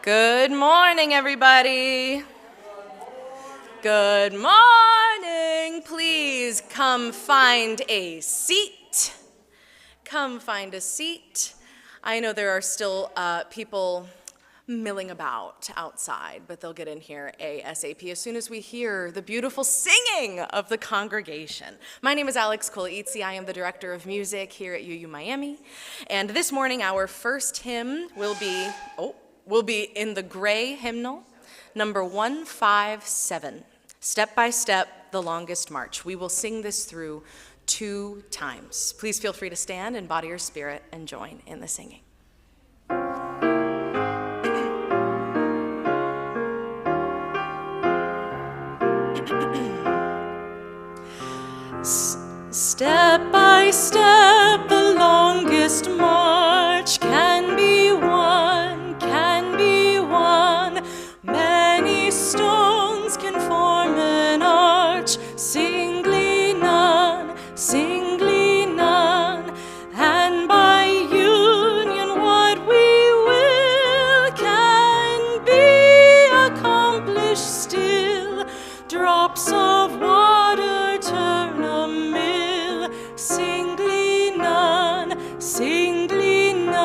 Good morning, everybody. Good morning. Please come find a seat. Come find a seat. I know there are still people milling about outside, but they'll get in here ASAP as soon as we hear the beautiful singing of the congregation. My name is Alex Kolaitzi. I am the director of music here at UU Miami. And this morning, our first hymn will be in the gray hymnal, number 157, Step by Step, the Longest March. We will sing this through 2 times. Please feel free to stand and body your spirit and join in the singing. Step by step, the longest march can be won, can be won. Many stones can form an arch, singly none, singly none. And by union what we will can be accomplished still. Drops of water turn a mill, singly none, singly none.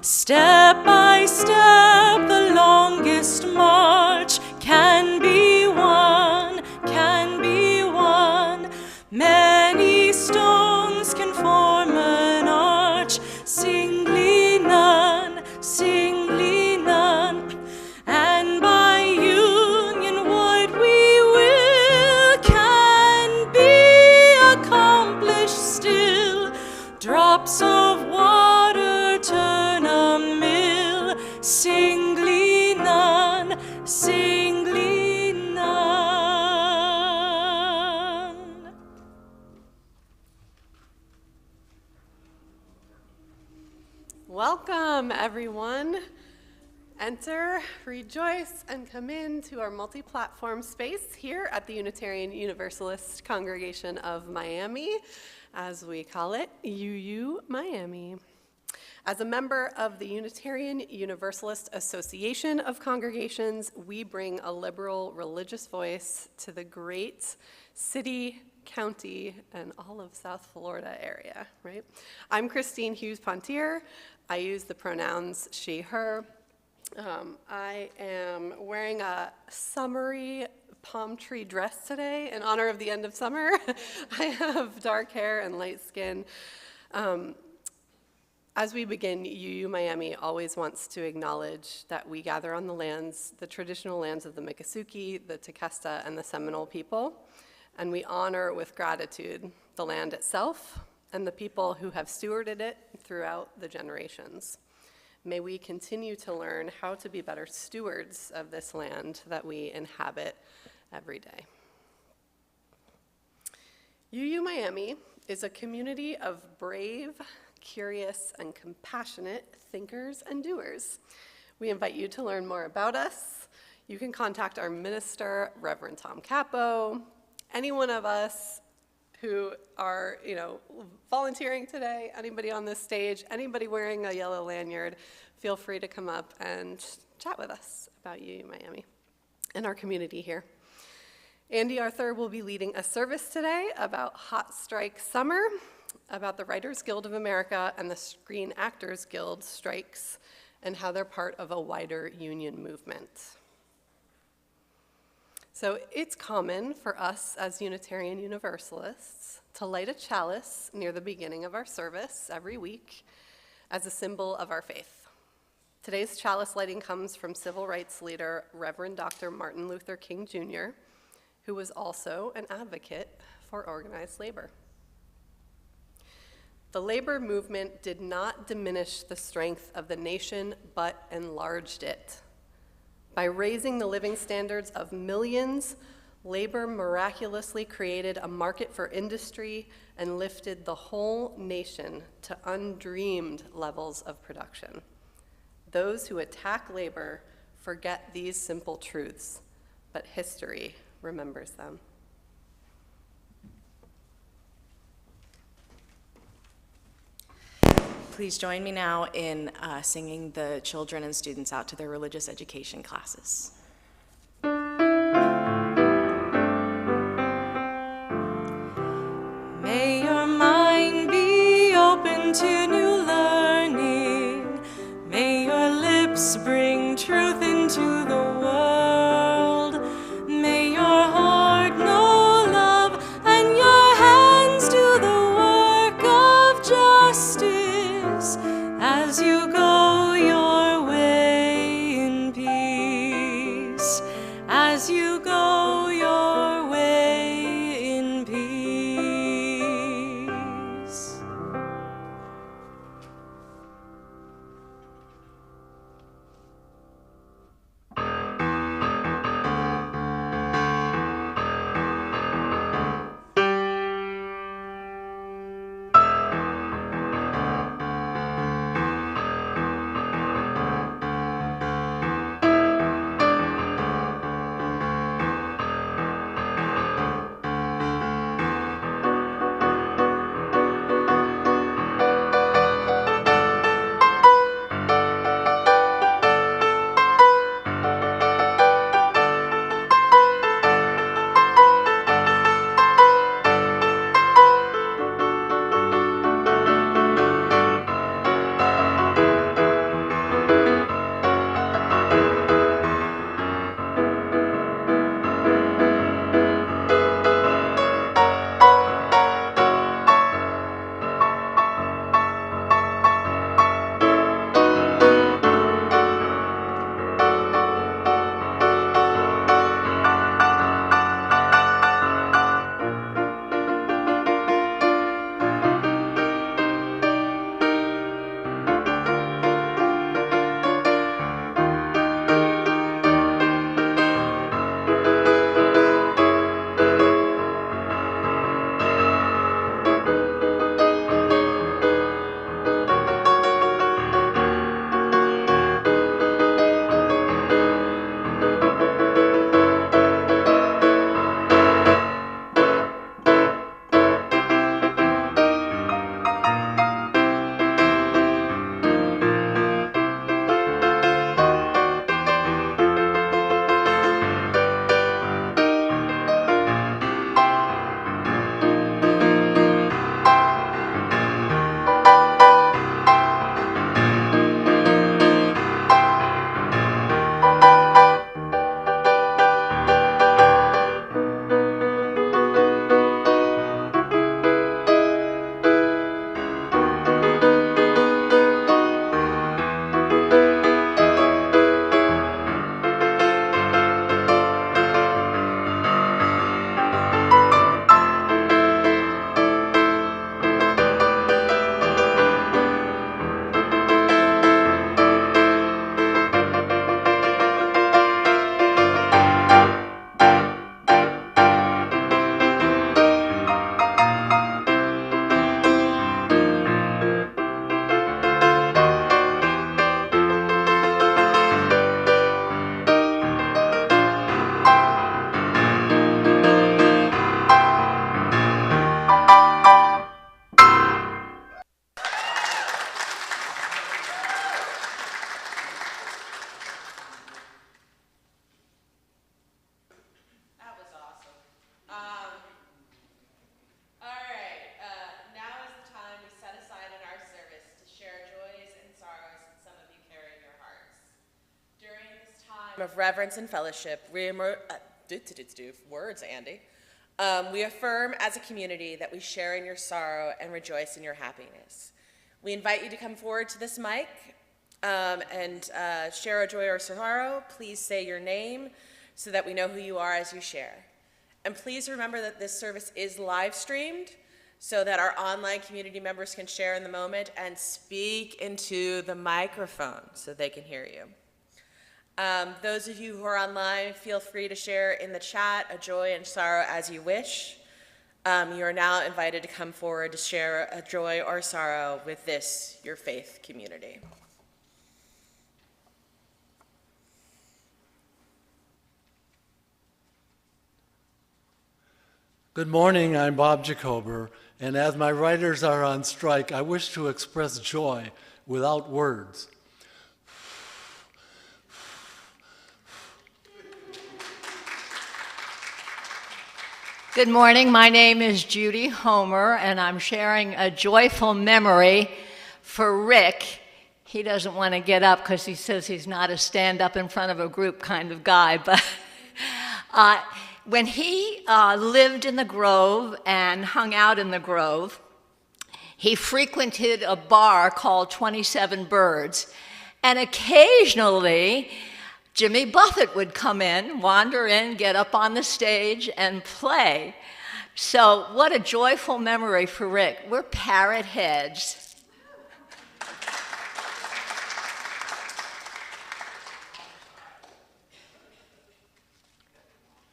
Step by step, the longest march can be won, can be won. Many stones can form an arch, singly none, singly none. And by union what we will can be accomplished still. Drops of water turn a mill, singly none, singly none. Welcome, everyone. Enter, rejoice, and come in to our multi-platform space here at the Unitarian Universalist Congregation of Miami, as we call it, UU Miami. As a member of the Unitarian Universalist Association of Congregations, we bring a liberal religious voice to the great city, county, and all of South Florida area, right? I'm Christine Hughes-Pontier. I use the pronouns she, her. I am wearing a summery palm tree dress today in honor of the end of summer. I have dark hair and light skin. As we begin, UU Miami always wants to acknowledge that we gather on the lands, the traditional lands of the Miccosukee, the Tequesta, and the Seminole people, and we honor with gratitude the land itself and the people who have stewarded it throughout the generations. May we continue to learn how to be better stewards of this land that we inhabit every day. UU Miami is a community of brave, curious, and compassionate thinkers and doers. We invite you to learn more about us. You can contact our minister, Reverend Tom Capo, any one of us who are, volunteering today, anybody on this stage, anybody wearing a yellow lanyard, feel free to come up and chat with us about UU Miami and our community here. Andie Arthur will be leading a service today about Hot Strike Summer, about the Writers Guild of America and the Screen Actors Guild strikes, and how they're part of a wider union movement. So it's common for us as Unitarian Universalists to light a chalice near the beginning of our service every week as a symbol of our faith. Today's chalice lighting comes from civil rights leader Reverend Dr. Martin Luther King Jr., who was also an advocate for organized labor. The labor movement did not diminish the strength of the nation, but enlarged it. By raising the living standards of millions, labor miraculously created a market for industry and lifted the whole nation to undreamed levels of production. Those who attack labor forget these simple truths, but history remembers them. please join me now in singing the children and students out to their religious education classes. May your mind be open to new learning. May your lips bring truth into the world. May your heart know love and your hands do the work of justice as you go your way in peace. As you go your way in peace. Of reverence and fellowship, we words, Andy. We affirm as a community that we share in your sorrow and rejoice in your happiness. We invite you to come forward to this mic and share a joy or sorrow. Please say your name so that we know who you are as you share. And please remember that this service is live streamed so that our online community members can share in the moment and speak into the microphone so they can hear you. Those of you who are online, feel free to share in the chat a joy and sorrow as you wish. You are now invited to come forward to share a joy or sorrow with this, your faith community. Good morning, I'm Bob Jacober, And as my writers are on strike, I wish to express joy without words. Good morning. My name is Judy Homer, and I'm sharing a joyful memory for Rick. He doesn't want to get up because he says he's not a stand-up in front of a group kind of guy, but when he lived in the Grove and hung out in the Grove, he frequented a bar called 27 Birds, and occasionally Jimmy Buffett would come in, wander in, get up on the stage, and play. So what a joyful memory for Rick. We're parrot heads.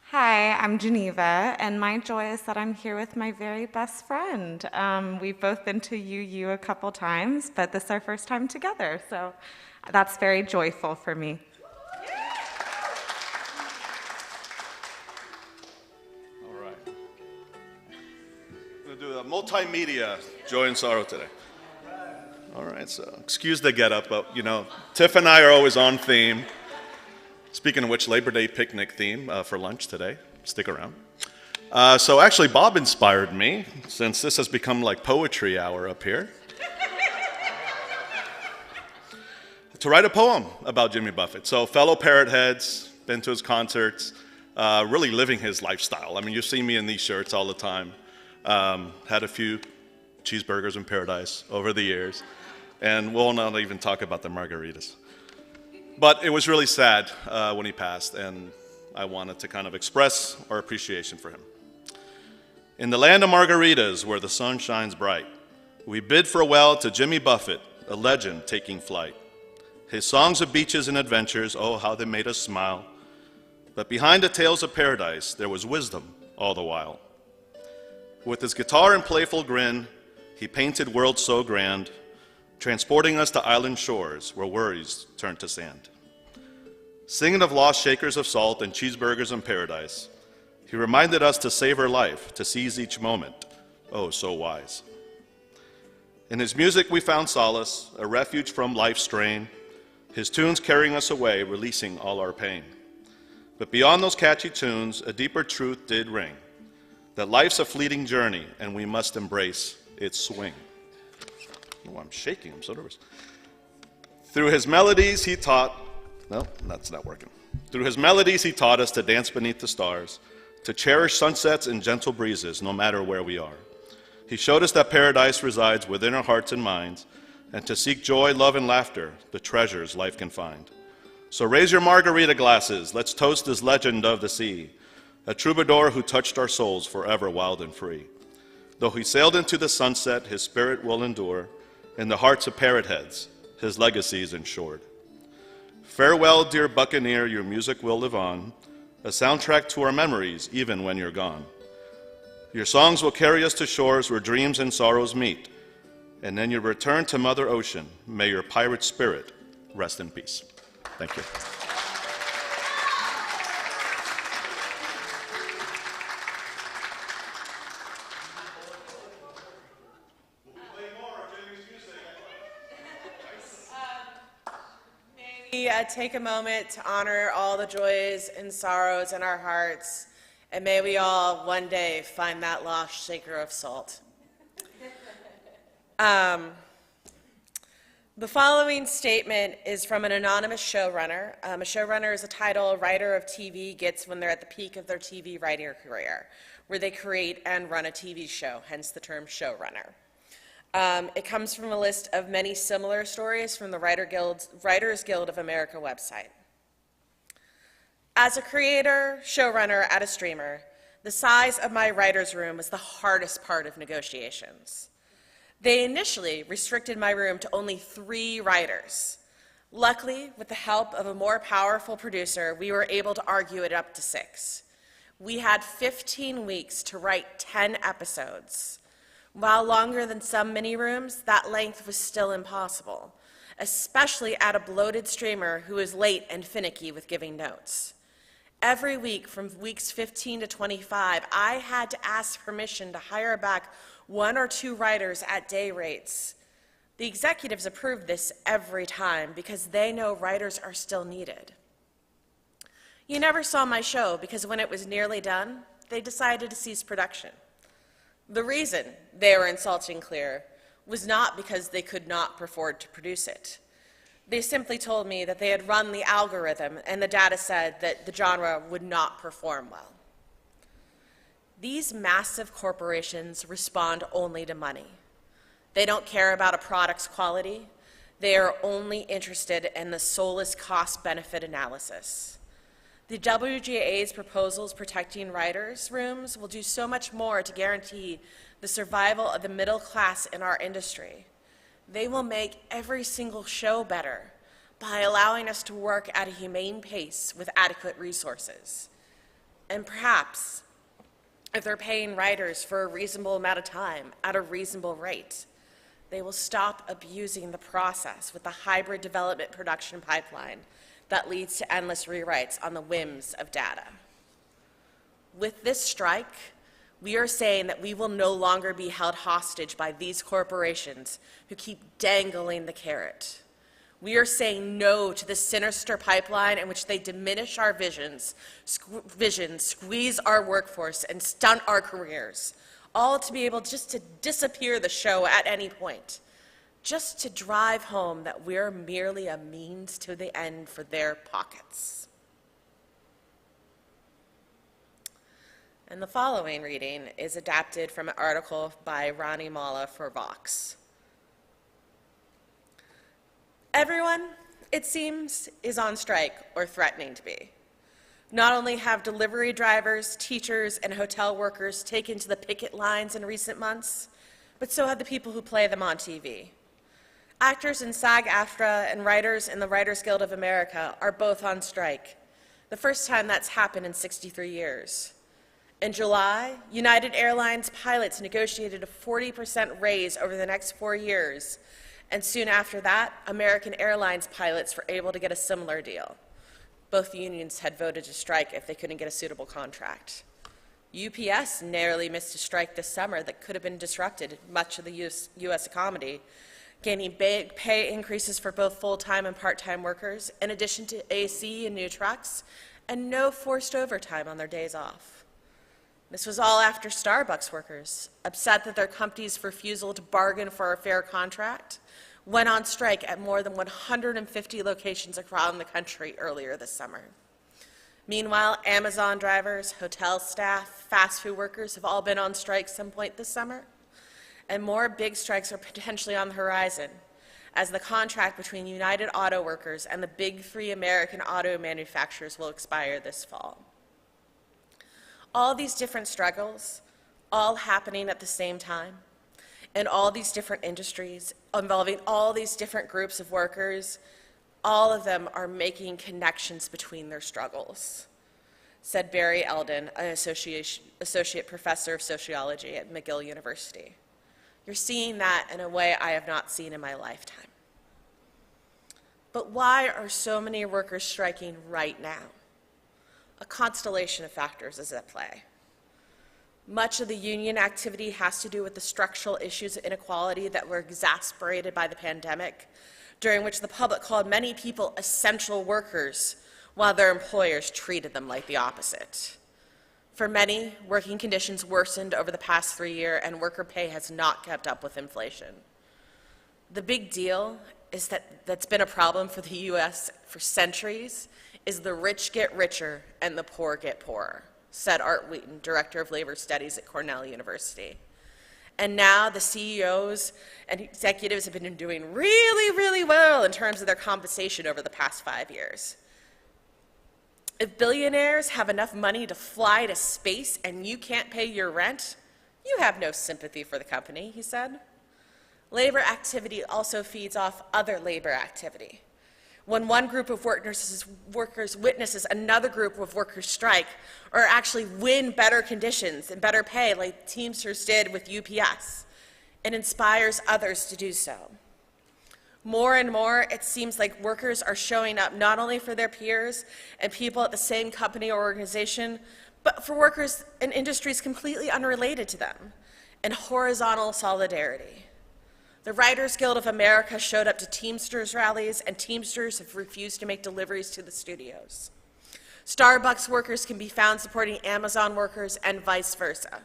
Hi, I'm Geneva, and my joy is that I'm here with my very best friend. We've both been to UU a couple times, but this is our first time together, so that's very joyful for me. All right. I'm going to do a multimedia joy and sorrow today. All right, so excuse the get-up, but you know, Tiff and I are always on theme. Speaking of which, Labor Day picnic theme for lunch today. Stick around. So actually, Bob inspired me, since this has become like poetry hour up here, to write a poem about Jimmy Buffett. So fellow parrot heads, been to his concerts, really living his lifestyle. I mean, you see me in these shirts all the time. Had a few cheeseburgers in paradise over the years, and we'll not even talk about the margaritas. But it was really sad when he passed, and I wanted to kind of express our appreciation for him. In the land of margaritas, where the sun shines bright, we bid farewell to Jimmy Buffett, a legend taking flight. His songs of beaches and adventures, oh, how they made us smile. But behind the tales of paradise, there was wisdom all the while. With his guitar and playful grin, he painted worlds so grand, transporting us to island shores where worries turned to sand. Singing of lost shakers of salt and cheeseburgers in paradise, he reminded us to savor life, to seize each moment, oh, so wise. In his music we found solace, a refuge from life's strain, his tunes carrying us away, releasing all our pain. But beyond those catchy tunes, a deeper truth did ring, that life's a fleeting journey and we must embrace its swing. Oh, I'm shaking, I'm so nervous. Through his melodies he taught, no, that's not working. Through his melodies he taught us to dance beneath the stars, to cherish sunsets and gentle breezes no matter where we are. He showed us that paradise resides within our hearts and minds, and to seek joy, love, and laughter, the treasures life can find. So raise your margarita glasses, let's toast this legend of the sea, a troubadour who touched our souls forever wild and free. Though he sailed into the sunset, his spirit will endure, in the hearts of parrot heads, his legacy is ensured. Farewell, dear Buccaneer, your music will live on, a soundtrack to our memories, even when you're gone. Your songs will carry us to shores where dreams and sorrows meet, and then you return to Mother Ocean. May your pirate spirit rest in peace. Thank you. Take a moment to honor all the joys and sorrows in our hearts, and may we all one day find that lost shaker of salt. The following statement is from an anonymous showrunner. A showrunner is a title a writer of TV gets when they're at the peak of their TV writing career, where they create and run a TV show, hence the term showrunner. It comes from a list of many similar stories from the Writers Guild of America website. As a creator, showrunner, at a streamer, the size of my writer's room was the hardest part of negotiations. They initially restricted my room to only 3 writers. Luckily, with the help of a more powerful producer, we were able to argue it up to 6. We had 15 weeks to write 10 episodes. While longer than some mini rooms, that length was still impossible, especially at a bloated streamer who is late and finicky with giving notes. Every week from weeks 15 to 25, I had to ask permission to hire back 1 or 2 writers at day rates. The executives approve this every time because they know writers are still needed. You never saw my show because when it was nearly done, they decided to cease production. The reason they were insulting clear was not because they could not afford to produce it. They simply told me that they had run the algorithm and the data said that the genre would not perform well. These massive corporations respond only to money. They don't care about a product's quality. They are only interested in the soulless cost-benefit analysis. The WGA's proposals protecting writers' rooms will do so much more to guarantee the survival of the middle class in our industry. They will make every single show better by allowing us to work at a humane pace with adequate resources. And perhaps, if they're paying writers for a reasonable amount of time at a reasonable rate, they will stop abusing the process with the hybrid development production pipeline that leads to endless rewrites on the whims of data. With this strike, we are saying that we will no longer be held hostage by these corporations who keep dangling the carrot. We are saying no to the sinister pipeline in which they diminish our visions, squeeze our workforce, and stunt our careers, all to be able just to disappear the show at any point, just to drive home that we're merely a means to the end for their pockets. And the following reading is adapted from an article by Ronnie Mala for Vox. Everyone, it seems, is on strike or threatening to be. Not only have delivery drivers, teachers, and hotel workers taken to the picket lines in recent months, but so have the people who play them on TV. Actors in SAG-AFTRA and writers in the Writers Guild of America are both on strike, the first time that's happened in 63 years. In July, United Airlines pilots negotiated a 40% raise over the next 4 years, and soon after that, American Airlines pilots were able to get a similar deal. Both unions had voted to strike if they couldn't get a suitable contract. UPS narrowly missed a strike this summer that could have been disrupted much of the U.S. economy, gaining big pay increases for both full-time and part-time workers, in addition to AC and new trucks, and no forced overtime on their days off. This was all after Starbucks workers, upset that their company's refusal to bargain for a fair contract, went on strike at more than 150 locations around the country earlier this summer. Meanwhile, Amazon drivers, hotel staff, fast food workers have all been on strike some point this summer, and more big strikes are potentially on the horizon as the contract between United Auto Workers and the big 3 American auto manufacturers will expire this fall. All these different struggles, all happening at the same time, in all these different industries, involving all these different groups of workers, all of them are making connections between their struggles, said Barry Eldon, an associate professor of sociology at McGill University. You're seeing that in a way I have not seen in my lifetime. But why are so many workers striking right now? A constellation of factors is at play. Much of the union activity has to do with the structural issues of inequality that were exacerbated by the pandemic, during which the public called many people essential workers while their employers treated them like the opposite. For many, working conditions worsened over the past 3 years and worker pay has not kept up with inflation. The big deal is that's been a problem for the U.S. for centuries is the rich get richer and the poor get poorer, said Art Wheaton, Director of Labor Studies at Cornell University. And now the CEOs and executives have been doing really, really well in terms of their compensation over the past 5 years. If billionaires have enough money to fly to space and you can't pay your rent, you have no sympathy for the company, he said. Labor activity also feeds off other labor activity. When one group of workers witnesses another group of workers strike or actually win better conditions and better pay like Teamsters did with UPS, it inspires others to do so. More and more, it seems like workers are showing up not only for their peers and people at the same company or organization, but for workers in industries completely unrelated to them. and horizontal solidarity. The Writers Guild of America showed up to Teamsters rallies, and Teamsters have refused to make deliveries to the studios. Starbucks workers can be found supporting Amazon workers and vice versa.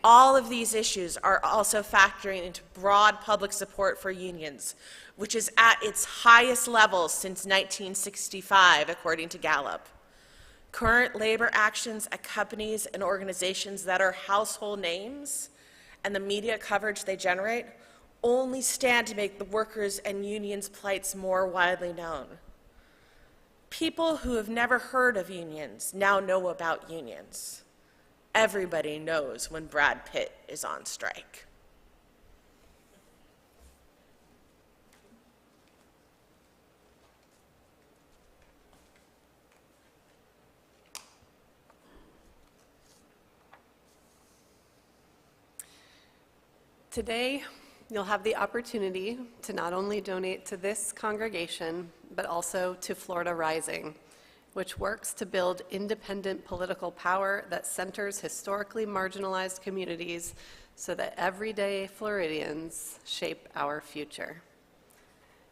All of these issues are also factoring into broad public support for unions, which is at its highest level since 1965, according to Gallup. Current labor actions at companies and organizations that are household names and the media coverage they generate only stand to make the workers' and unions' plights more widely known. People who have never heard of unions now know about unions. Everybody knows when Brad Pitt is on strike. Today, you'll have the opportunity to not only donate to this congregation, but also to Florida Rising, which works to build independent political power that centers historically marginalized communities so that everyday Floridians shape our future.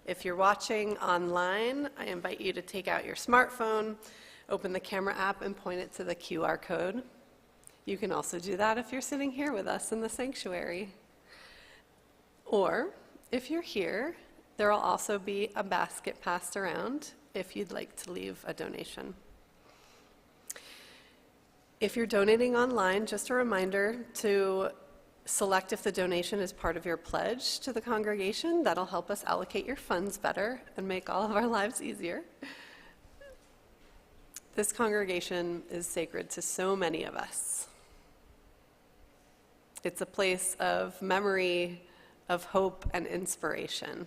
If you're watching online, I invite you to take out your smartphone, open the camera app, and point it to the QR code. You can also do that if you're sitting here with us in the sanctuary. Or, if you're here, there will also be a basket passed around if you'd like to leave a donation. If you're donating online, just a reminder to select if the donation is part of your pledge to the congregation. That'll help us allocate your funds better and make all of our lives easier. This congregation is sacred to so many of us. It's a place of memory, of hope and inspiration.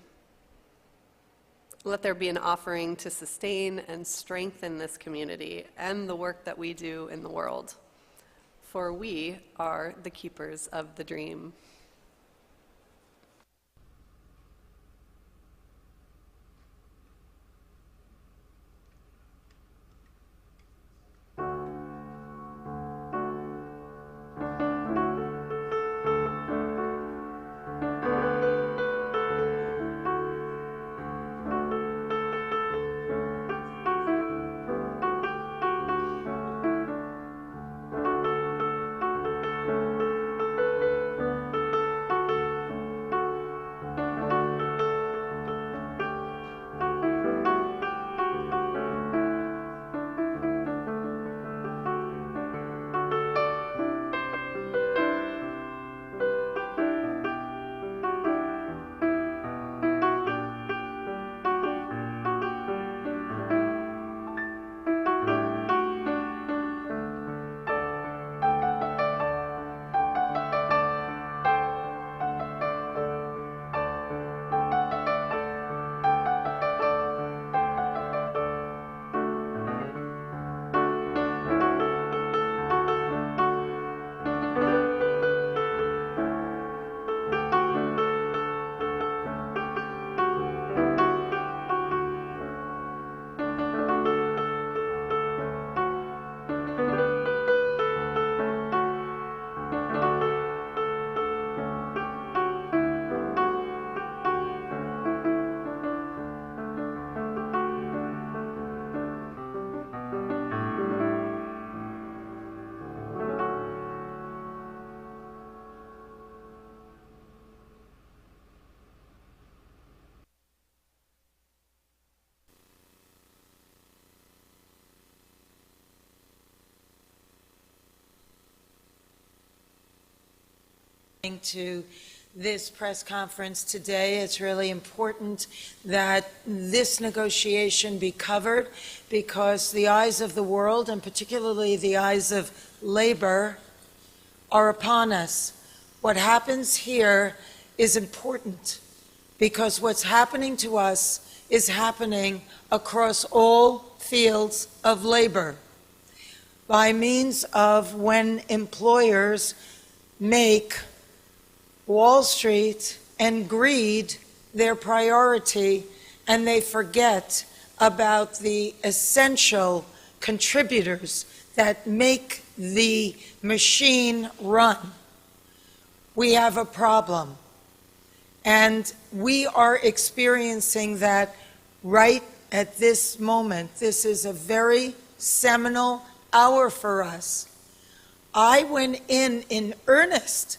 Let there be an offering to sustain and strengthen this community and the work that we do in the world, for we are the keepers of the dream. To this press conference today. It's really important that this negotiation be covered because the eyes of the world, and particularly the eyes of labor, are upon us. What happens here is important because what's happening to us is happening across all fields of labor by means of when employers make Wall Street and greed their priority, and they forget about the essential contributors that make the machine run. we have a problem. And we are experiencing that right at this moment. This is a very seminal hour for us. I went in earnest,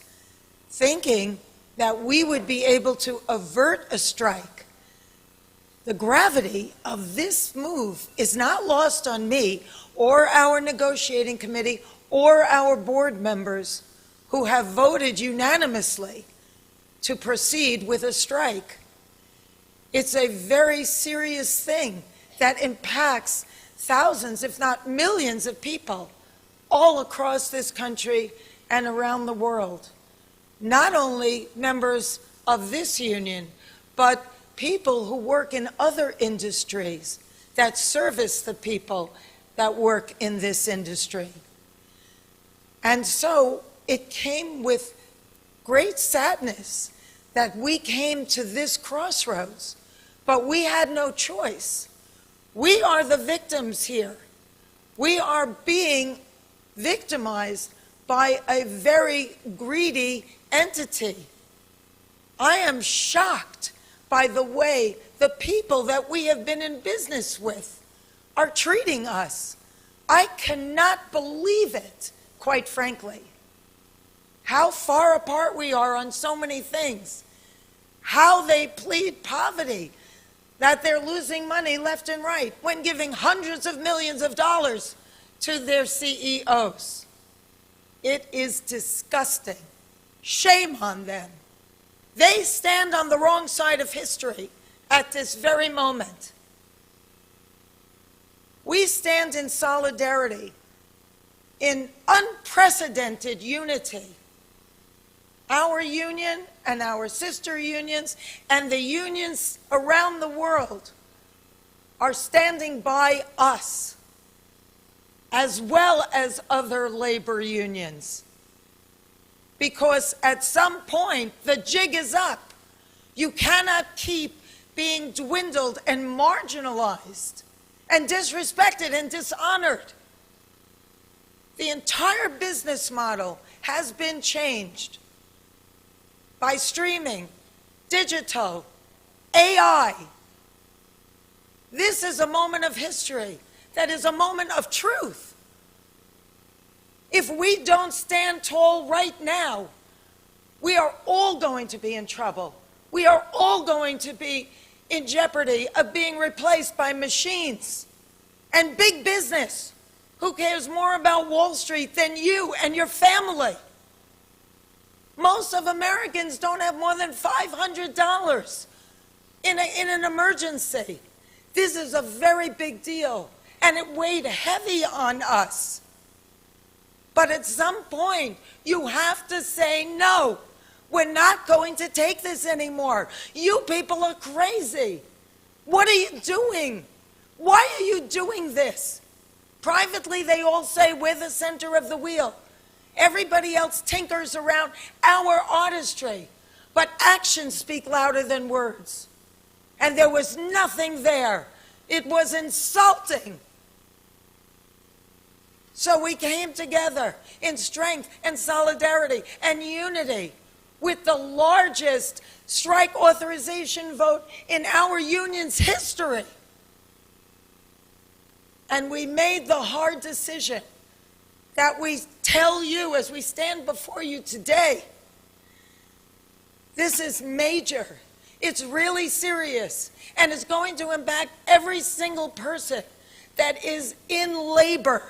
thinking that we would be able to avert a strike. The gravity of this move is not lost on me or our negotiating committee or our board members who have voted unanimously to proceed with a strike. It's a very serious thing that impacts thousands, if not millions of people all across this country and around the world. Not only members of this union, but people who work in other industries that service the people that work in this industry. And so it came with great sadness that we came to this crossroads, but we had no choice. We are the victims here. We are being victimized by a very greedy entity. I am shocked by the way the people that we have been in business with are treating us. I cannot believe it, quite frankly. How far apart we are on so many things. How they plead poverty, that they're losing money left and right when giving hundreds of millions of dollars to their CEOs. It is disgusting. Shame on them. They stand on the wrong side of history at this very moment. We stand in solidarity, in unprecedented unity. Our union and our sister unions and the unions around the world are standing by us, as well as other labor unions. Because at some point, the jig is up. You cannot keep being dwindled and marginalized and disrespected and dishonored. The entire business model has been changed by streaming, digital, AI. This is a moment of history that is a moment of truth. If we don't stand tall right now, we are all going to be in trouble. We are all going to be in jeopardy of being replaced by machines and big business, who cares more about Wall Street than you and your family. Most of Americans don't have more than $500 in an emergency. This is a very big deal, and it weighed heavy on us. But at some point, you have to say, no, we're not going to take this anymore. You people are crazy. What are you doing? Why are you doing this? Privately, they all say we're the center of the wheel. Everybody else tinkers around our artistry. But actions speak louder than words. And there was nothing there. It was insulting. So we came together in strength and solidarity and unity with the largest strike authorization vote in our union's history. And we made the hard decision that we tell you as we stand before you today. This is major. It's really serious, and it's going to impact every single person that is in labor.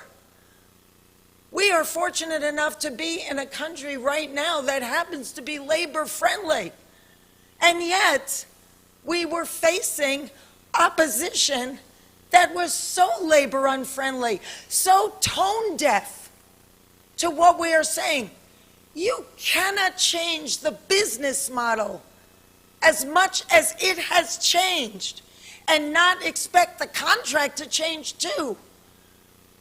We are fortunate enough to be in a country right now that happens to be labor friendly. And yet, we were facing opposition that was so labor unfriendly, so tone deaf to what we are saying. You cannot change the business model as much as it has changed and not expect the contract to change too.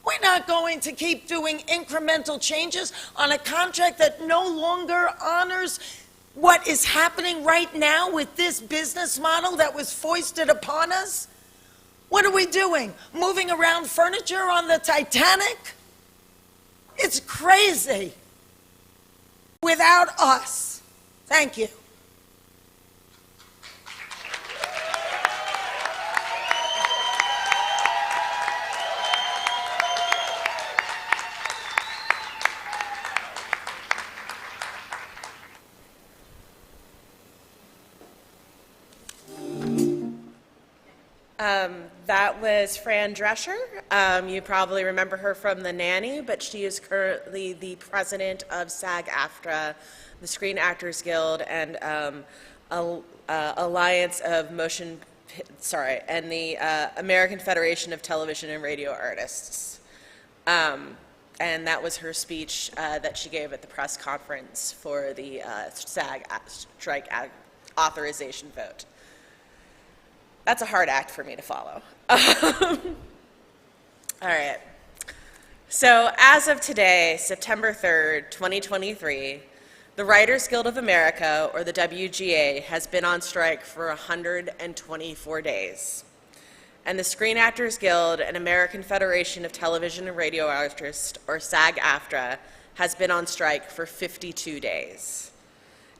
We're not going to keep doing incremental changes on a contract that no longer honors what is happening right now with this business model that was foisted upon us. What are we doing? Moving around furniture on the Titanic? It's crazy. Without us, Thank you. That was Fran Drescher. You probably remember her from The Nanny, but she is currently the president of SAG-AFTRA, the Screen Actors Guild, and Alliance of Motion, and the American Federation of Television and Radio Artists. And that was her speech that she gave at the press conference for the SAG strike authorization vote. That's a hard act for me to follow. All right. So as of today, September 3rd, 2023, the Writers Guild of America, or the WGA, has been on strike for 124 days. And the Screen Actors Guild and American Federation of Television and Radio Artists, or SAG-AFTRA, has been on strike for 52 days.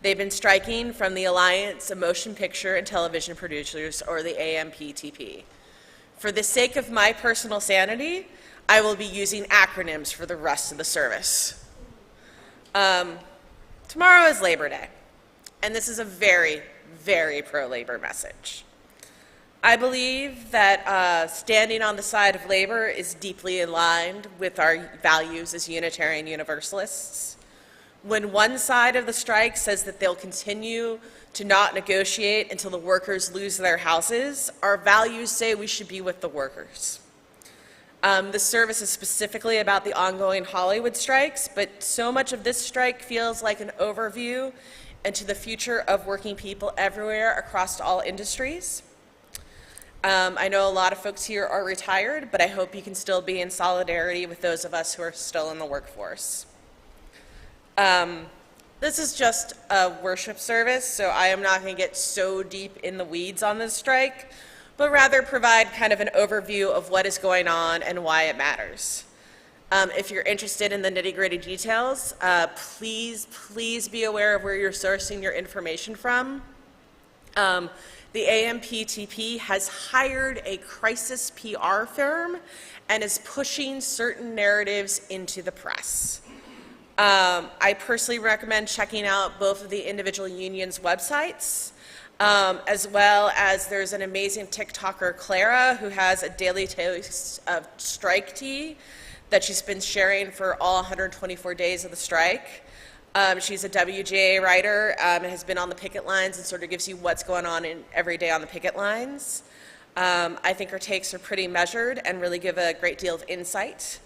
They've been striking from the Alliance of Motion Picture and Television Producers, or the AMPTP. For the sake of my personal sanity, I will be using acronyms for the rest of the service. Tomorrow is Labor Day, and this is a very, very pro-labor message. I believe that standing on the side of labor is deeply aligned with our values as Unitarian Universalists. When one side of the strike says that they'll continue to not negotiate until the workers lose their houses, our values say we should be with the workers. This service is specifically about the ongoing Hollywood strikes, but so much of this strike feels like an overview into the future of working people everywhere across all industries. I know a lot of folks here are retired, but I hope you can still be in solidarity with those of us who are still in the workforce. This is just a worship service, so I am not going to get so deep in the weeds on this strike, but rather provide kind of an overview of what is going on and why it matters. If you're interested in the nitty-gritty details, please be aware of where you're sourcing your information from. The AMPTP has hired a crisis PR firm and is pushing certain narratives into the press. I personally recommend checking out both of the individual unions' websites, as well as there's an amazing TikToker, Clara, who has a daily taste of strike tea that she's been sharing for all 124 days of the strike. She's a WGA writer and has been on the picket lines and sort of gives you what's going on every day on the picket lines. I think her takes are pretty measured and really give a great deal of insight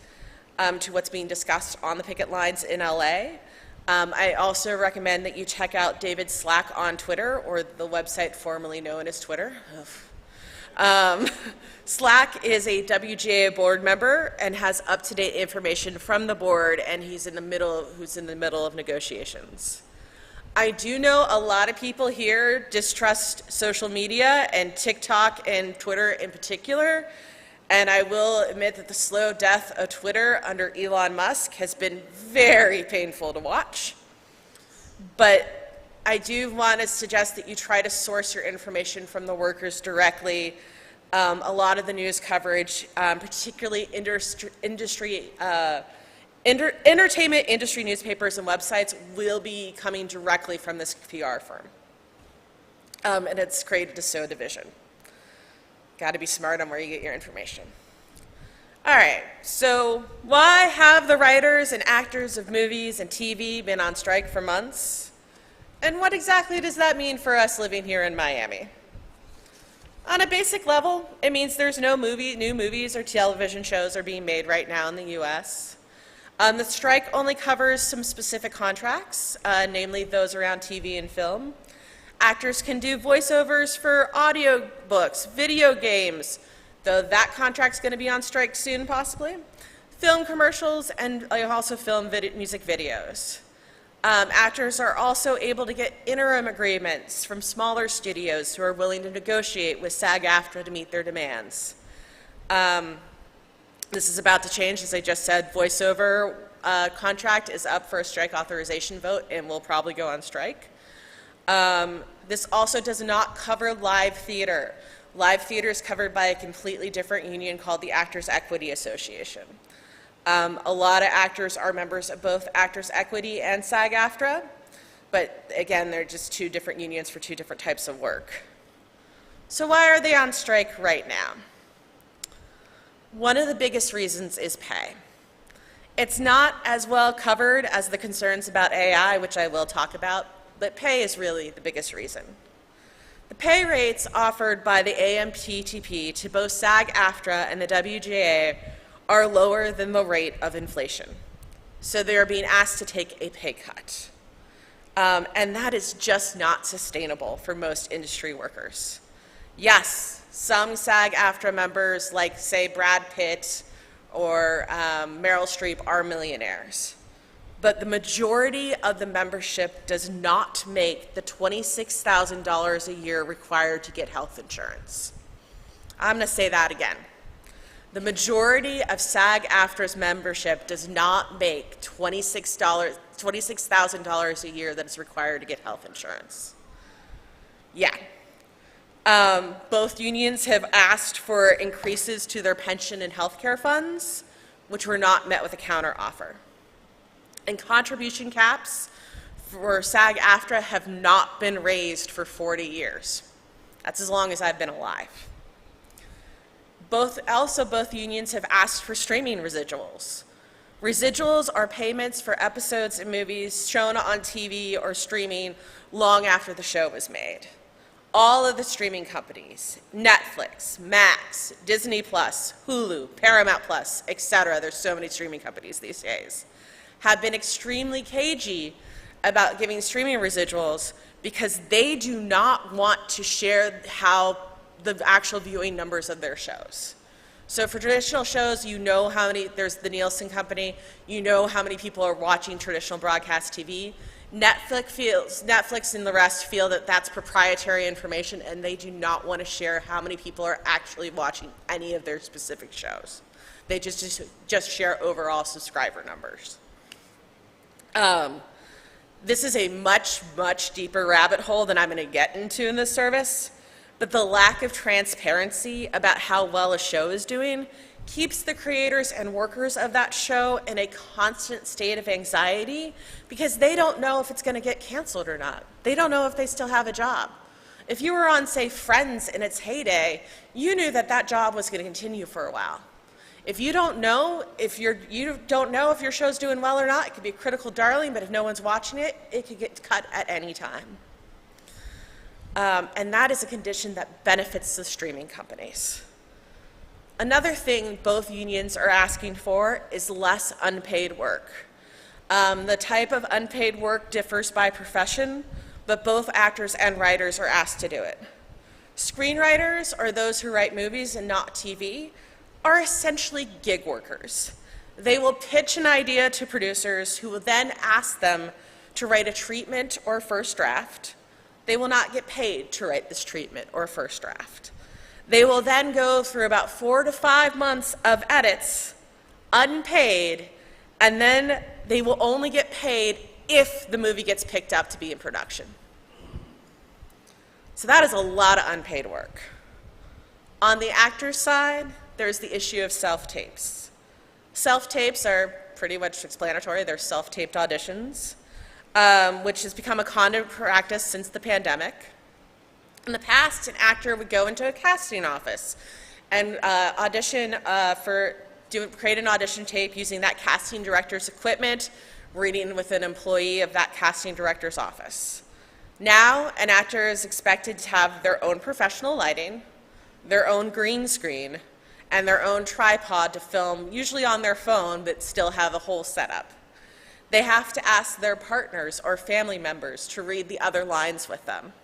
to what's being discussed on the picket lines in LA. I also recommend that you check out David Slack on Twitter, or the website formerly known as Twitter. Slack is a WGA board member and has up-to-date information from the board, and who's in the middle of negotiations. I do know a lot of people here distrust social media and TikTok and Twitter in particular. And I will admit that the slow death of Twitter under Elon Musk has been very painful to watch. But I do want to suggest that you try to source your information from the workers directly. A lot of the news coverage, particularly entertainment industry newspapers and websites, will be coming directly from this PR firm. And it's created a so division. Got to be smart on where you get your information. All right, so why have the writers and actors of movies and TV been on strike for months? And what exactly does that mean for us living here in Miami? On a basic level, it means there's no new movies or television shows are being made right now in the US. The strike only covers some specific contracts, namely those around TV and film. Actors can do voiceovers for audiobooks, video games, though that contract's going to be on strike soon, possibly. Film commercials, and also film music videos. Actors are also able to get interim agreements from smaller studios who are willing to negotiate with SAG-AFTRA to meet their demands. This is about to change, as I just said. Voiceover contract is up for a strike authorization vote and will probably go on strike. This also does not cover live theater. Live theater is covered by a completely different union called the Actors Equity Association. A lot of actors are members of both Actors Equity and SAG-AFTRA, but again, they're just two different unions for two different types of work. So why are they on strike right now? One of the biggest reasons is pay. It's not as well covered as the concerns about AI, which I will talk about, but pay is really the biggest reason. The pay rates offered by the AMPTP to both SAG-AFTRA and the WGA are lower than the rate of inflation. So they are being asked to take a pay cut. And that is just not sustainable for most industry workers. Yes, some SAG-AFTRA members, like say Brad Pitt or Meryl Streep, are millionaires. But the majority of the membership does not make the $26,000 a year required to get health insurance. I'm going to say that again. The majority of SAG-AFTRA's membership does not make $26,000 a year that is required to get health insurance. Yeah. Both unions have asked for increases to their pension and health care funds, which were not met with a counteroffer. And contribution caps for SAG-AFTRA have not been raised for 40 years. That's as long as I've been alive. Both unions have asked for streaming residuals. Residuals are payments for episodes and movies shown on TV or streaming long after the show was made. All of the streaming companies, Netflix, Max, Disney+, Hulu, Paramount+, etc., there's so many streaming companies these days, have been extremely cagey about giving streaming residuals because they do not want to share the actual viewing numbers of their shows. So for traditional shows, you know how many, there's the Nielsen company, you know how many people are watching traditional broadcast TV. Netflix and the rest feel that that's proprietary information and they do not want to share how many people are actually watching any of their specific shows. They just share overall subscriber numbers. This is a much, much deeper rabbit hole than I'm going to get into in this service, but the lack of transparency about how well a show is doing keeps the creators and workers of that show in a constant state of anxiety because they don't know if it's going to get canceled or not. They don't know if they still have a job. If you were on, say, Friends in its heyday, you knew that that job was going to continue for a while. If you don't know if you don't know if your show's doing well or not, it could be a critical darling, but if no one's watching it, it could get cut at any time. And that is a condition that benefits the streaming companies. Another thing both unions are asking for is less unpaid work. The type of unpaid work differs by profession, but both actors and writers are asked to do it. Screenwriters, or those who write movies and not TV, are essentially gig workers. They will pitch an idea to producers who will then ask them to write a treatment or first draft. They will not get paid to write this treatment or first draft. They will then go through about 4 to 5 months of edits, unpaid, and then they will only get paid if the movie gets picked up to be in production. So that is a lot of unpaid work. On the actor's side, there's the issue of self-tapes. Self-tapes are pretty much explanatory. They're self-taped auditions, which has become a common practice since the pandemic. In the past, an actor would go into a casting office and create an audition tape using that casting director's equipment, reading with an employee of that casting director's office. Now, an actor is expected to have their own professional lighting, their own green screen, and their own tripod to film, usually on their phone, but still have a whole setup. They have to ask their partners or family members to read the other lines with them.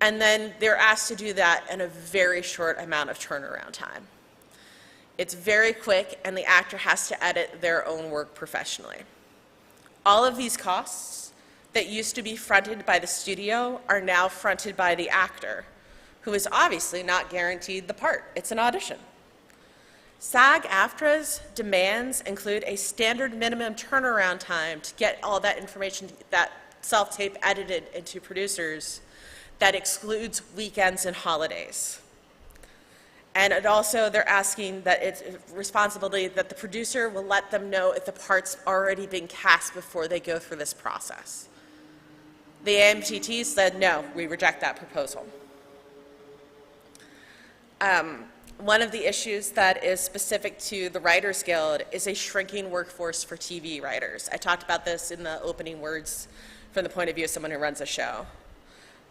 And then they're asked to do that in a very short amount of turnaround time. It's very quick, and the actor has to edit their own work professionally. All of these costs that used to be fronted by the studio are now fronted by the actor, who is obviously not guaranteed the part. It's an audition. SAG-AFTRA's demands include a standard minimum turnaround time to get all that information, that self-tape edited into producers that excludes weekends and holidays. And it also, they're asking that it's responsibility that the producer will let them know if the part's already been cast before they go through this process. The AMPT said, no, we reject that proposal. One of the issues that is specific to the Writers Guild is a shrinking workforce for TV writers. I talked about this in the opening words from the point of view of someone who runs a show.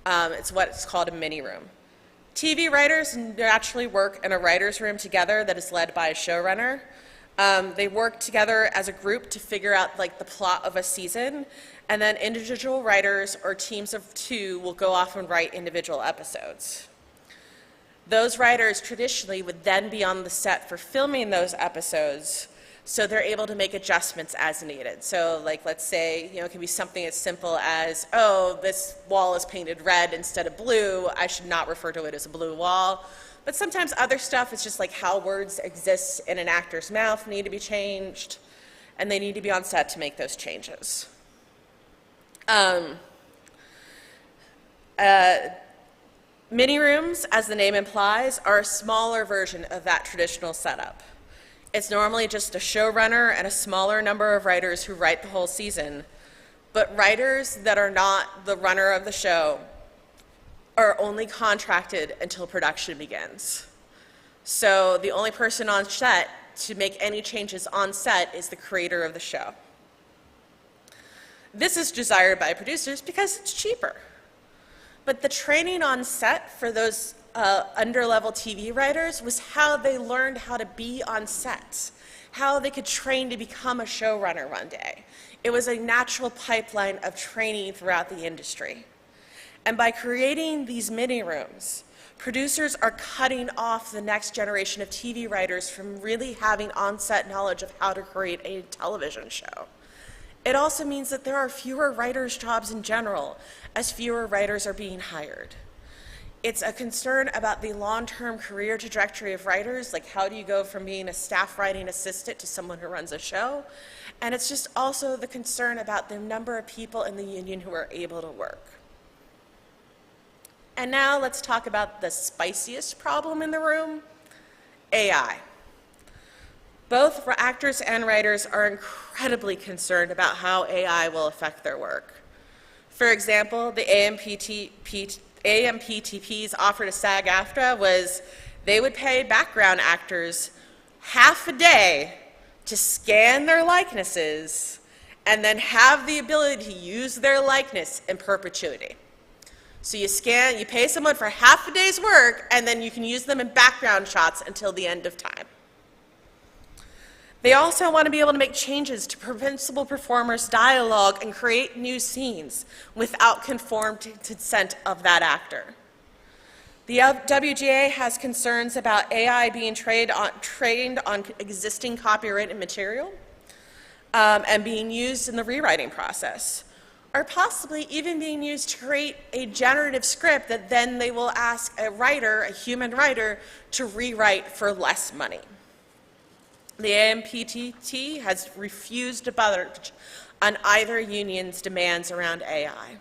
It's what's called a mini room. TV writers naturally work in a writer's room together that is led by a showrunner. They work together as a group to figure out like the plot of a season, and then individual writers or teams of two will go off and write individual episodes. Those writers traditionally would then be on the set for filming those episodes, so they're able to make adjustments as needed. So like, let's say, it can be something as simple as, oh, this wall is painted red instead of blue, I should not refer to it as a blue wall. But sometimes other stuff is just like how words exist in an actor's mouth need to be changed, and they need to be on set to make those changes. Mini rooms, as the name implies, are a smaller version of that traditional setup. It's normally just a showrunner and a smaller number of writers who write the whole season, but writers that are not the runner of the show are only contracted until production begins. So the only person on set to make any changes on set is the creator of the show. This is desired by producers because it's cheaper. But the training on set for those under-level TV writers was how they learned how to be on set, how they could train to become a showrunner one day. It was a natural pipeline of training throughout the industry. And by creating these mini rooms, producers are cutting off the next generation of TV writers from really having on-set knowledge of how to create a television show. It also means that there are fewer writers' jobs in general, as fewer writers are being hired. It's a concern about the long-term career trajectory of writers, like how do you go from being a staff writing assistant to someone who runs a show? And it's just also the concern about the number of people in the union who are able to work. And now let's talk about the spiciest problem in the room, AI. Both actors and writers are incredibly concerned about how AI will affect their work. For example, the AMPTP's offer to SAG-AFTRA was they would pay background actors half a day to scan their likenesses and then have the ability to use their likeness in perpetuity. So you pay someone for half a day's work, and then you can use them in background shots until the end of time. They also want to be able to make changes to principal performers' dialogue and create new scenes without conformed consent of that actor. The WGA has concerns about AI being trained on existing copyrighted material and being used in the rewriting process, or possibly even being used to create a generative script that then they will ask a writer, a human writer, to rewrite for less money. The AMPTT has refused to budge on either union's demands around AI.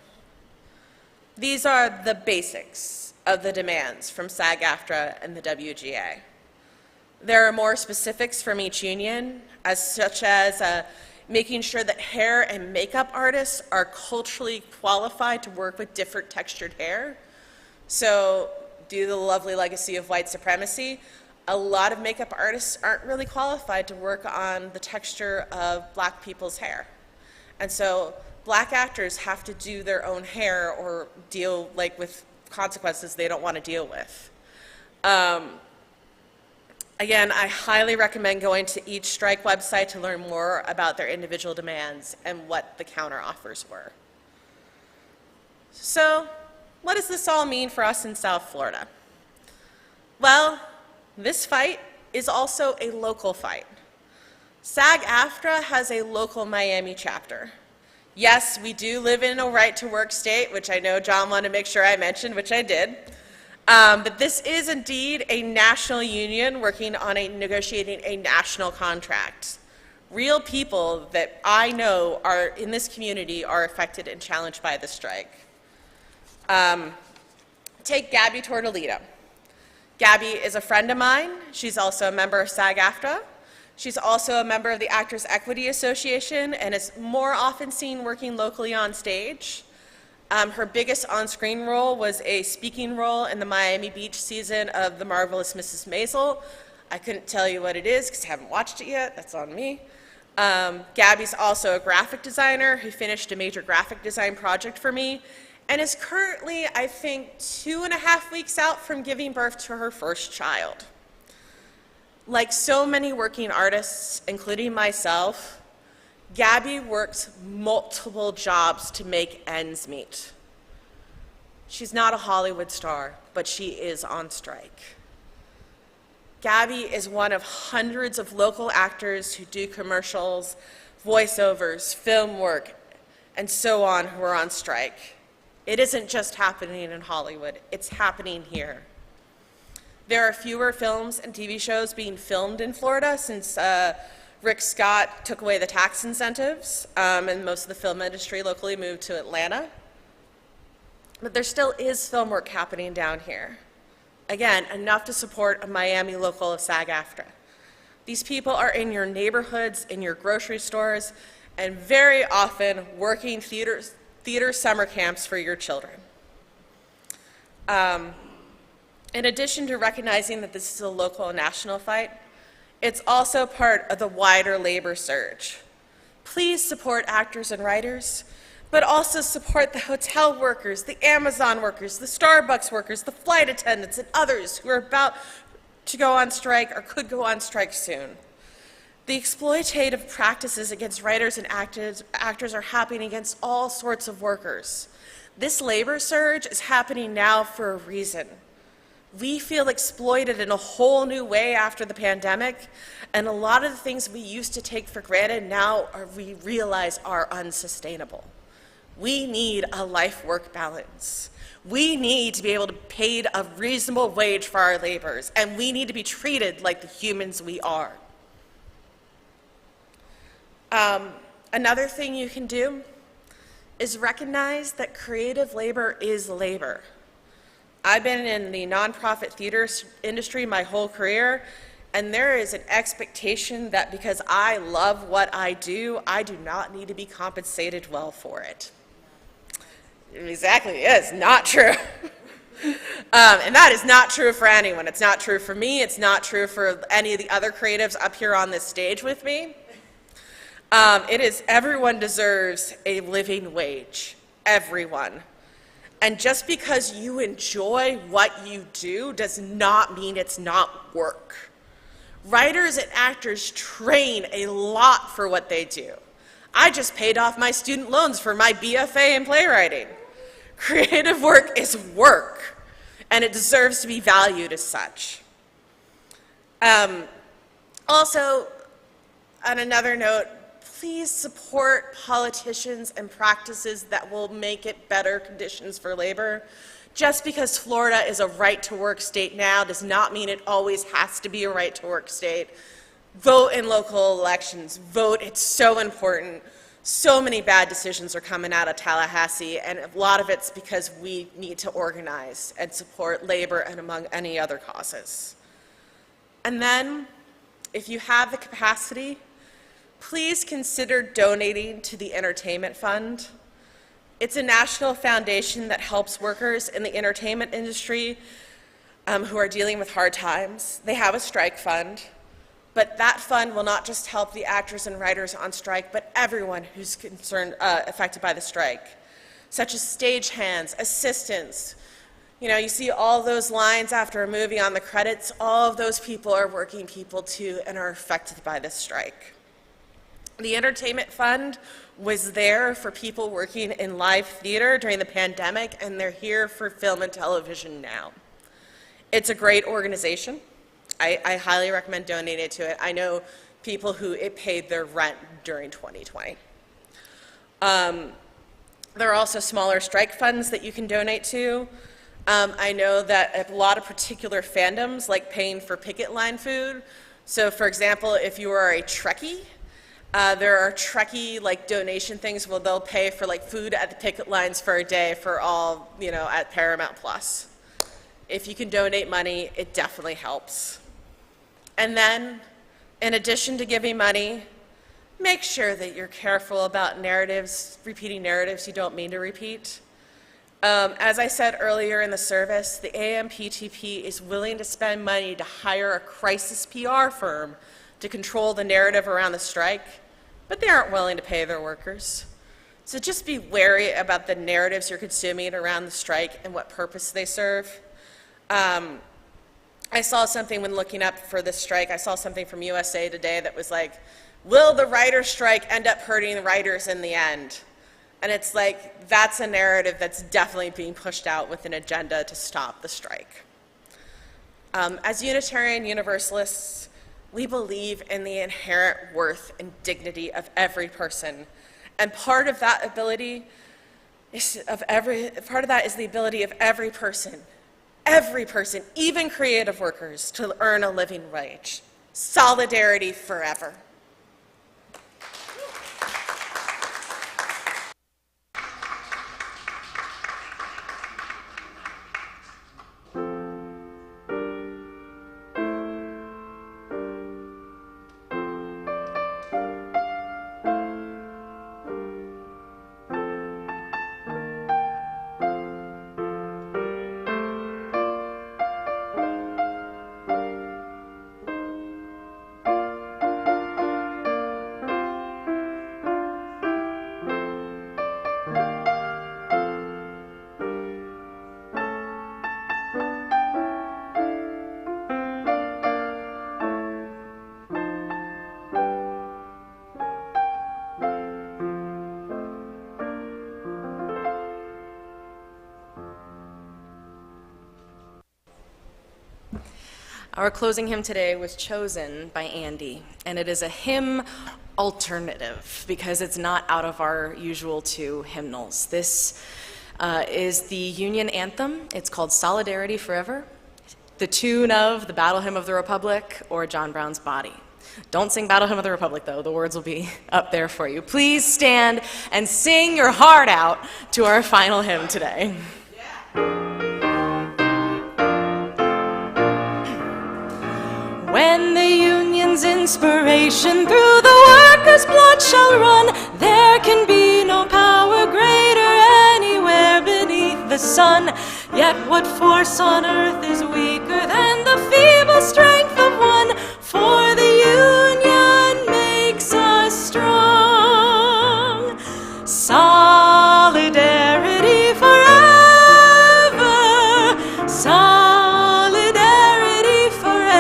These are the basics of the demands from SAG-AFTRA and the WGA. There are more specifics from each union, such as making sure that hair and makeup artists are culturally qualified to work with different textured hair. So, due to the lovely legacy of white supremacy, a lot of makeup artists aren't really qualified to work on the texture of black people's hair. And so black actors have to do their own hair or deal with consequences they don't want to deal with. Again, I highly recommend going to each strike website to learn more about their individual demands and what the counteroffers were. So, what does this all mean for us in South Florida? Well, this fight is also a local fight. SAG-AFTRA has a local Miami chapter. Yes, we do live in a right-to-work state, which I know John wanted to make sure I mentioned, which I did. But this is indeed a national union working on negotiating a national contract. real people that I know are in this community are affected and challenged by the strike. Take Gabby Tortolito. Gabby is a friend of mine. She's also a member of SAG-AFTRA. She's also a member of the Actors Equity Association and is more often seen working locally on stage. Her biggest on-screen role was a speaking role in the Miami Beach season of The Marvelous Mrs. Maisel. I couldn't tell you what it is because I haven't watched it yet. That's on me. Gabby's also a graphic designer who finished a major graphic design project for me and is currently, I think, 2.5 weeks out from giving birth to her first child. Like so many working artists, including myself, Gabby works multiple jobs to make ends meet. She's not a Hollywood star, but she is on strike. Gabby is one of hundreds of local actors who do commercials, voiceovers, film work, and so on who are on strike. It isn't just happening in Hollywood, it's happening here. There are fewer films and TV shows being filmed in Florida since Rick Scott took away the tax incentives, and most of the film industry locally moved to Atlanta. But there still is film work happening down here. Again, enough to support a Miami local of SAG-AFTRA. These people are in your neighborhoods, in your grocery stores, and very often working theater summer camps for your children. In addition to recognizing that this is a local and national fight, it's also part of the wider labor surge. Please support actors and writers, but also support the hotel workers, the Amazon workers, the Starbucks workers, the flight attendants, and others who are about to go on strike or could go on strike soon. The exploitative practices against writers and actors are happening against all sorts of workers. This labor surge is happening now for a reason. We feel exploited in a whole new way after the pandemic, and a lot of the things we used to take for granted now we realize are unsustainable. We need a life-work balance. We need to be able to be paid a reasonable wage for our labors, and we need to be treated like the humans we are. Another thing you can do is recognize that creative labor is labor. I've been in the nonprofit theater industry my whole career, and there is an expectation that because I love what I do not need to be compensated well for it. Exactly, it's not true. And that is not true for anyone. It's not true for me. It's not true for any of the other creatives up here on this stage with me. It is everyone deserves a living wage, everyone. And just because you enjoy what you do does not mean it's not work. Writers and actors train a lot for what they do. I just paid off my student loans for my BFA in playwriting. Creative work is work, and it deserves to be valued as such. Also, on another note, please support politicians and practices that will make it better conditions for labor. Just because Florida is a right-to-work state now does not mean it always has to be a right-to-work state. Vote in local elections. Vote, it's so important. So many bad decisions are coming out of Tallahassee, and a lot of it's because we need to organize and support labor and among any other causes. And then, if you have the capacity, please consider donating to the Entertainment Fund. It's a national foundation that helps workers in the entertainment industry who are dealing with hard times. They have a strike fund, but that fund will not just help the actors and writers on strike, but everyone who's affected by the strike, such as stagehands, assistants. You know, you see all those lines after a movie on the credits. All of those people are working people too and are affected by this strike. The Entertainment Fund was there for people working in live theater during the pandemic, and they're here for film and television now. It's a great organization. I highly recommend donating to it. I know people who it paid their rent during 2020. There are also smaller strike funds that you can donate to. I know that a lot of particular fandoms like paying for picket line food. So for example, if you are a Trekkie, There are Trekkie like donation things where they'll pay for like food at the picket lines for a day for all, at Paramount Plus. If you can donate money, it definitely helps. And then, in addition to giving money, make sure that you're careful about repeating narratives you don't mean to repeat. As I said earlier in the service, the AMPTP is willing to spend money to hire a crisis PR firm to control the narrative around the strike, but they aren't willing to pay their workers. So just be wary about the narratives you're consuming around the strike and what purpose they serve. I saw something when looking up for this strike, I saw something from USA Today that was like, will the writer's strike end up hurting the writers in the end? And it's like, that's a narrative that's definitely being pushed out with an agenda to stop the strike. As Unitarian Universalists, we believe in the inherent worth and dignity of every person. And part of that is the ability of every person, even creative workers, to earn a living wage. Solidarity forever. Our closing hymn today was chosen by Andy, and it is a hymn alternative because it's not out of our usual two hymnals. This is the Union Anthem. It's called Solidarity Forever, the tune of the Battle Hymn of the Republic or John Brown's Body. Don't sing Battle Hymn of the Republic, though. The words will be up there for you. Please stand and sing your heart out to our final hymn today. When the Union's inspiration through the workers' blood shall run, there can be no power greater anywhere beneath the sun. Yet what force on earth is weaker than the feeble strength of one? For the Union makes us strong. Solidarity forever. Solidarity forever.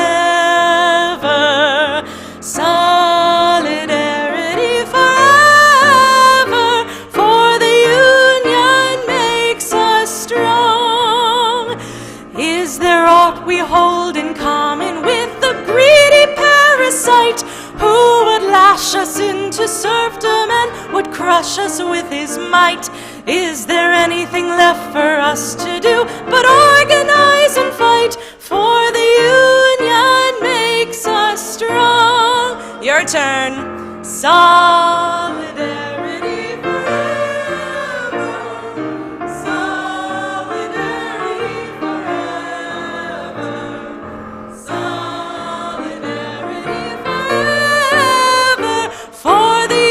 Solidarity forever. For the Union makes us strong. Is there aught we hold in common with the greedy parasite who would lash us into serfdom and would crush us with his might? Is there anything left for us to do but organize and fight? For the Union makes us strong. Your turn. Solidarity forever. Solidarity forever. Solidarity forever. For the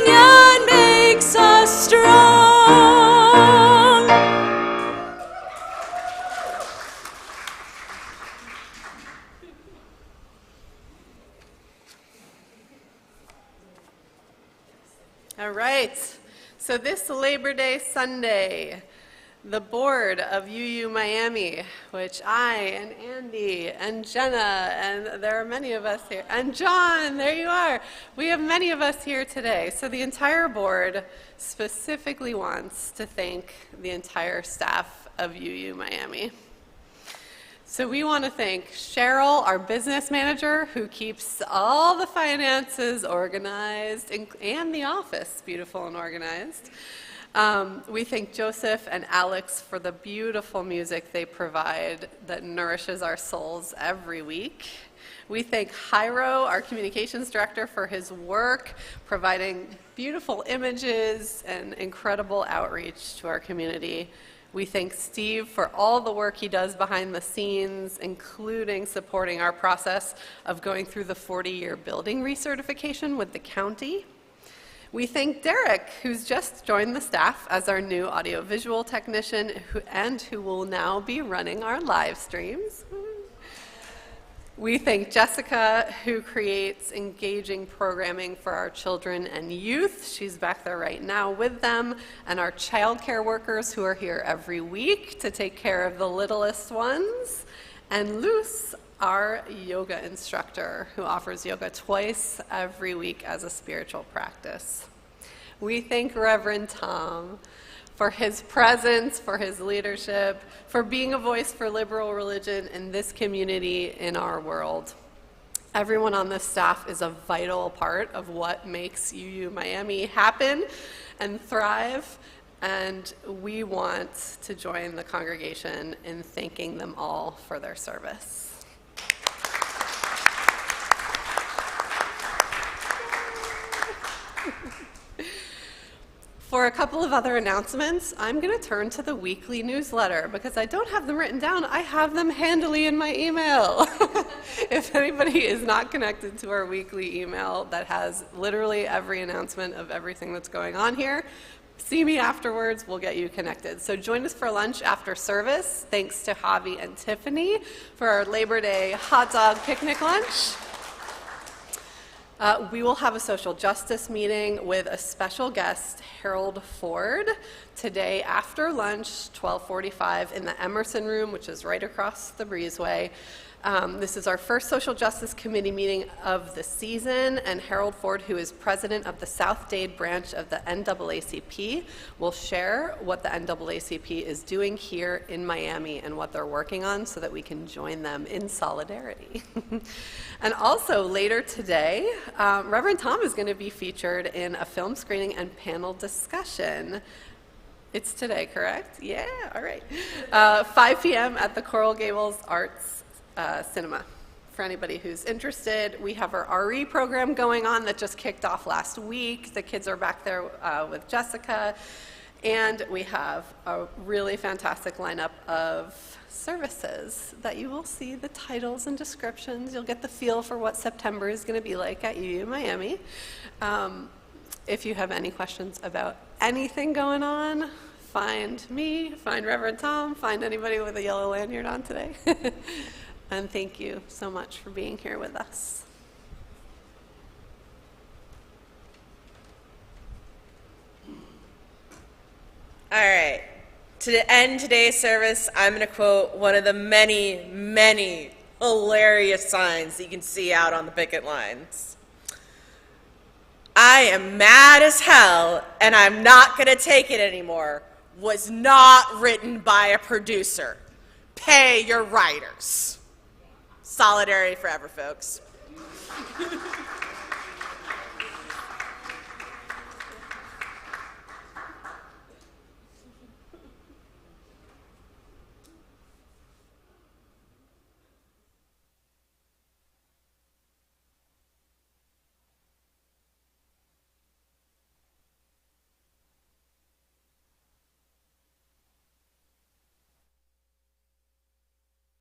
Union makes us strong. All right, so this Labor Day Sunday, the board of UU Miami, which I and Andy and Jenna, and there are many of us here, and John, there you are. We have many of us here today. So the entire board specifically wants to thank the entire staff of UU Miami. So we want to thank Cheryl, our business manager, who keeps all the finances organized and the office beautiful and organized. We thank Joseph and Alex for the beautiful music they provide that nourishes our souls every week. We thank Jairo, our communications director, for his work providing beautiful images and incredible outreach to our community. We thank Steve for all the work he does behind the scenes, including supporting our process of going through the 40-year building recertification with the county. We thank Derek, who's just joined the staff as our new audiovisual technician who will now be running our live streams. We thank Jessica, who creates engaging programming for our children and youth. She's back there right now with them, and our childcare workers who are here every week to take care of the littlest ones. And Luce, our yoga instructor, who offers yoga twice every week as a spiritual practice. We thank Reverend Tom for his presence, for his leadership, for being a voice for liberal religion in this community, in our world. Everyone on this staff is a vital part of what makes UU Miami happen and thrive, and we want to join the congregation in thanking them all for their service. For a couple of other announcements, I'm going to turn to the weekly newsletter because I don't have them written down. I have them handily in my email. If anybody is not connected to our weekly email that has literally every announcement of everything that's going on here, see me afterwards. We'll get you connected. So join us for lunch after service. Thanks to Javi and Tiffany for our Labor Day hot dog picnic lunch. We will have a social justice meeting with a special guest, Harold Ford, today after lunch, 12:45, in the Emerson Room, which is right across the breezeway. This is our first social justice committee meeting of the season, and Harold Ford, who is president of the South Dade branch of the NAACP, will share what the NAACP is doing here in Miami and what they're working on so that we can join them in solidarity. And also later today, Reverend Tom is going to be featured in a film screening and panel discussion. It's today, correct? Yeah, all right. 5 p.m. at the Coral Gables Arts Cinema. For anybody who's interested, we have our RE program going on that just kicked off last week. The kids are back there with Jessica, and we have a really fantastic lineup of services that you will see the titles and descriptions. You'll get the feel for what September is going to be like at UU Miami. If you have any questions about anything going on, find me, find Reverend Tom, find anybody with a yellow lanyard on today. And thank you so much for being here with us. All right. To end today's service, I'm going to quote one of the many, many hilarious signs that you can see out on the picket lines. "I am mad as hell, and I'm not going to take it anymore," was not written by a producer. Pay your writers. Solidarity forever, folks.